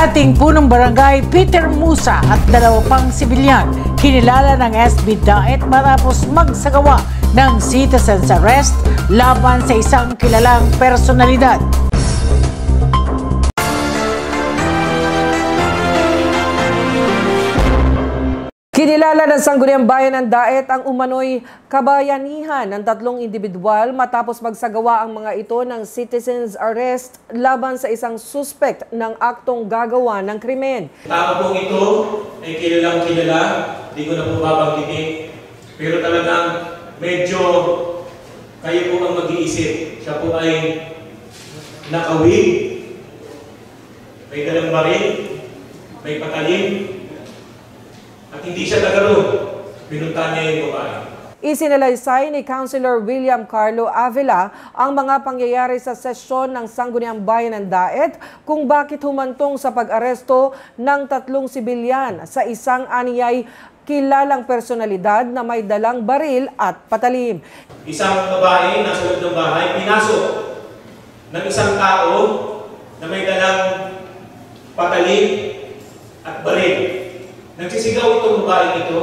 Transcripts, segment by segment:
Dating punong barangay Peter Musa at dalawa pang sibilyan kinilala ng SB Daet matapos magsagawa ng citizen's arrest laban sa isang kilalang personalidad. Kinilala ng Sangguniang Bayan ng Daet ang umano'y kabayanihan ng tatlong individual matapos magsagawa ang mga ito ng citizen's arrest laban sa isang suspect ng aktong gagawa ng krimen. Tao pong ito ay kilalang kilala, di ko na po babanggitin. Pero talagang medyo kayo po ang mag-iisip. Siya po ay nakawig, may dalang baril, may patalim, at hindi siya nagaro. Pinunta niya yung babae. Isinalaysay ni Councilor William Carlo Avila ang mga pangyayari sa sesyon ng Sangguniang Bayan ng Daet kung bakit humantong sa pag-aresto ng tatlong sibilyan sa isang aniyay kilalang personalidad na may dalang baril at patalim. Isang babae nasa loob ng bahay, pinasok ng isang tao na may dalang patalim at baril. Nagsisigaw itong babae ito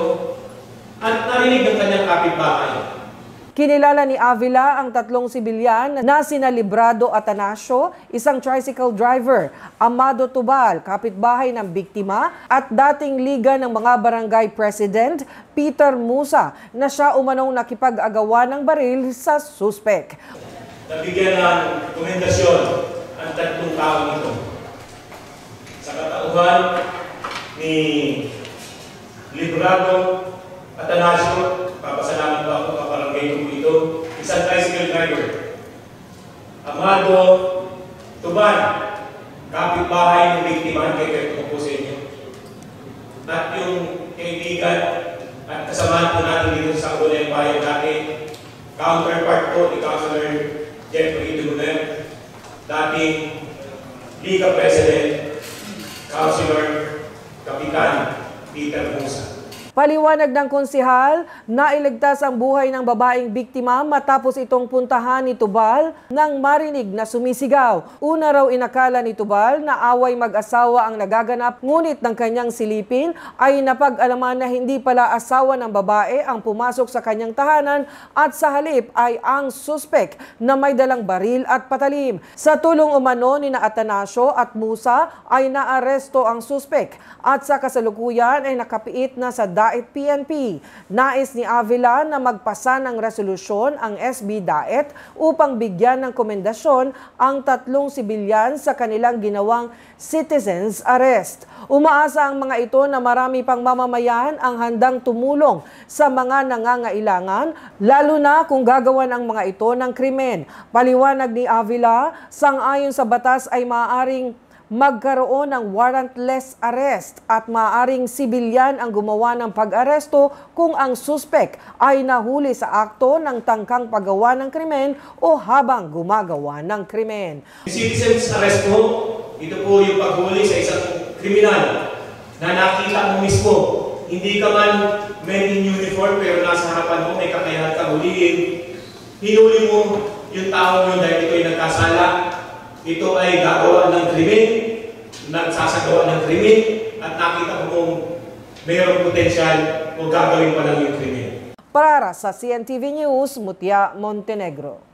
at narinig ng kanyang kapitbahay. Kinilala ni Avila ang tatlong sibilyan na sina Librado Atanasio, isang tricycle driver, Amado Tubal, kapitbahay ng biktima, at dating liga ng mga barangay president, Peter Musa, na siya umanong nakipag-agawa ng baril sa suspek. Nabigyan ng komendasyon ang tatlong tao ito. Sa katauhan ni Librado Atanasio, papasalamat po ako kabarangay ko ito, isang tricycle driver. Amado Tuban, kapitbahay ng biktima, kay Kerto po sa inyo. At yung kaibigan at kasamahan po natin dito sa Sangguniang Bayan dati, counterpart po ni Councilor Jeffrey Duguner, dating Liga President, Councilor Kapitan Peter Musa. Paliwanag ng konsehal na iligtas ang buhay ng babaeng biktima matapos itong puntahan ni Tubal nang marinig na sumisigaw. Una raw inakala ni Tubal na away mag-asawa ang nagaganap, ngunit ng kanyang silipin ay napag-alaman na hindi pala asawa ng babae ang pumasok sa kanyang tahanan at sa halip ay ang suspek na may dalang baril at patalim. Sa tulong umano ni Atanasio at Musa ay naaresto ang suspek at sa kasalukuyan ay nakapiit na sa Daet PNP. Nais ni Avila na magpasa ng resolusyon ang SB Daet upang bigyan ng komendasyon ang tatlong sibilyan sa kanilang ginawang citizen's arrest. Umaasa ang mga ito na marami pang mamamayan ang handang tumulong sa mga nangangailangan, lalo na kung gagawan ang mga ito ng krimen. Paliwanag ni Avila, sang-ayon sa batas ay maaaring magkaroon ng warrantless arrest at maaaring sibilyan ang gumawa ng pag-aresto kung ang suspek ay nahuli sa akto ng tangkang paggawa ng krimen o habang gumagawa ng krimen. Citizen's arrest po, ito po yung paghuli sa isang kriminal na nakita mo mismo. Hindi ka man men in uniform pero nasa harapan mo, may kakayahan kang huliin. Hinuli mo yung tao yun dahil ito ay nagkasala. Ito ay gagawa ng krimen, nagsasagawa ng krimen, at nakita mo kung mayroong potensyal o gagawin pa lang yung krimen. Para sa CNTV News, Mutia Montenegro.